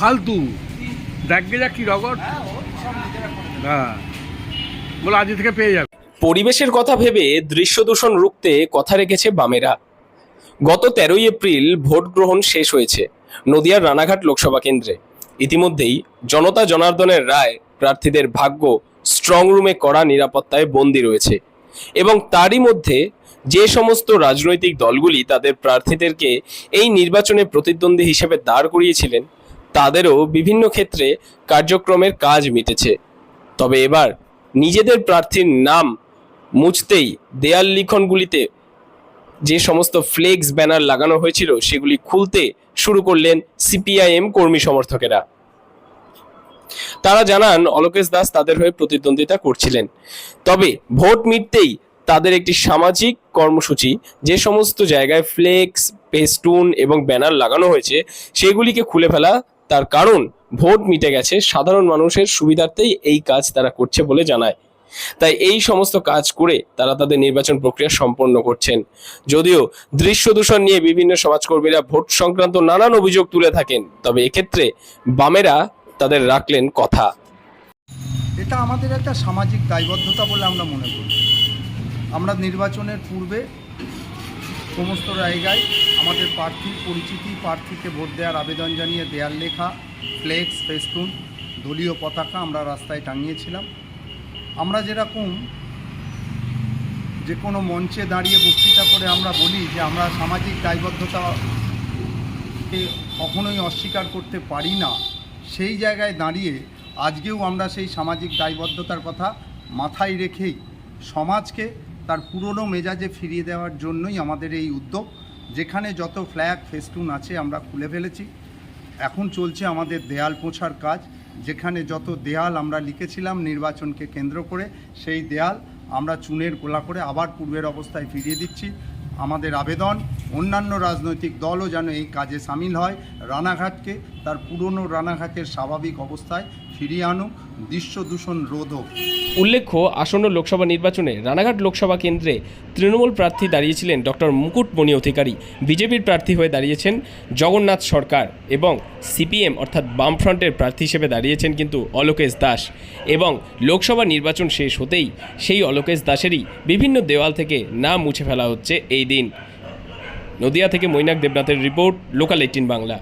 ফালতু দেখবে যা কি রকম। হ্যাঁ বলো আজ থেকে পেয়ে যাবে। পরিবেশের কথা ভেবে দৃশ্য দূষণ রুখতে কথা রেখেছে বামেরা। গত 13ই এপ্রিল ভোট গ্রহণ শেষ হয়েছে নদিয়ার রানাঘাট লোকসভা কেন্দ্রে। ইতিমধ্যেই জনতা জনার্দনের রায় প্রার্থীদের ভাগ্য স্ট্রং রুমে কড়া নিরাপত্তায় বন্দী রয়েছে এবং তারই মধ্যে যে সমস্ত রাজনৈতিক দলগুলি তাদের প্রার্থীদেরকে এই নির্বাচনে প্রতিদ্বন্দ্বী হিসেবে দাঁড় করিয়েছিলেন তাদেরও বিভিন্ন ক্ষেত্রে কার্যক্রমের কাজ মিটেছে। তবে এবার নিজেদের প্রার্থীর নাম মুছতেই দেয়াল লিখনগুলিতে যে সমস্ত ফ্লেক্স ব্যানার লাগানো হয়েছিল সেগুলি খুলতে শুরু করলেন সিপিআইএম কর্মী সমর্থকেরা। তারা জানান অলোকেশ দাস তাদের হয়ে প্রতিদ্বন্দ্বিতা করছিলেন, তবে ভোট মিটতেই তাদের একটি সামাজিক কর্মসূচি যে সমস্ত জায়গায় ফ্লেক্স, পেস্টুন এবং ব্যানার লাগানো হয়েছে সেগুলিকে খুলে ফেলা। তার কারণ ভোট মিটে গেছে, সাধারণ মানুষের সুবিধার্থেই এই কাজ তারা করছে বলে জানায়। তাই এই সমস্ত কাজ করে তারা তাদের নির্বাচন প্রক্রিয়া সম্পন্ন করছেন। যদিও দৃশ্য দূষণ নিয়ে বিভিন্ন সমাজকর্মীরা ভোট সংক্রান্ত নানান অভিযোগ তুলে থাকেন, তবে এক্ষেত্রে বামেরা তাদের রাখলেন কথা। এটা আমাদের একটা সামাজিক দায়বদ্ধতা বলে আমরা মনে করি। আমরা নির্বাচনের পূর্বে সমস্ত জায়গায় আমাদের প্রার্থীর পরিচিতি, প্রার্থীকে ভোট দেওয়ার আবেদন জানিয়ে দেয়াল লেখা, ফ্লেক্স, ফেস্টুন, দলীয় পতাকা আমরা রাস্তায় টাঙিয়েছিলাম। আমরা যেরকম যে কোনো মঞ্চে দাঁড়িয়ে বক্তৃতা করে আমরা বলি যে আমরা সামাজিক দায়বদ্ধতাকে কখনোই অস্বীকার করতে পারি না, সেই জায়গায় দাঁড়িয়ে আজকেও আমরা সেই সামাজিক দায়বদ্ধতার কথা মাথায় রেখেই সমাজকে তার পুরনো মেজাজে ফিরিয়ে দেওয়ার জন্যই আমাদের এই উদ্যোগ। যেখানে যত ফ্ল্যাগ, ফেস্টুন আছে আমরা খুলে ফেলেছি। এখন চলছে আমাদের দেয়াল পোঁছার কাজ। যেখানে যত দেয়াল আমরা লিখেছিলাম নির্বাচনকে কেন্দ্র করে, সেই দেয়াল আমরা চুনের গোলা করে আবার পূর্বের অবস্থায় ফিরিয়ে দিচ্ছি। আমাদের আবেদন অন্যান্য রাজনৈতিক দলও যেন এই কাজে সামিল হয়, রানাঘাটকে তার পুরনো রানাঘাটের স্বাভাবিক অবস্থায় ফিরিয়ে আনুক, দৃশ্য দূষণ রোধ হোক। উল্লেখ্য, আসন্ন লোকসভা নির্বাচনে রানাঘাট লোকসভা কেন্দ্রে তৃণমূল প্রার্থী দাঁড়িয়েছিলেন ডক্টর মুকুটমণি অধিকারী, বিজেপির প্রার্থী হয়ে দাঁড়িয়েছেন জগন্নাথ সরকার এবং সিপিএম অর্থাৎ বামফ্রন্টের প্রার্থী হিসেবে দাঁড়িয়েছেন কিন্তু অলোকেশ দাস। এবং লোকসভা নির্বাচন শেষ হতেই সেই অলোকেশ দাসেরই বিভিন্ন দেওয়াল থেকে নাম মুছে ফেলা হচ্ছে এই দিন। নদিয়া থেকে মৈনাক দেবনাথের রিপোর্ট, লোকাল 18 বাংলা।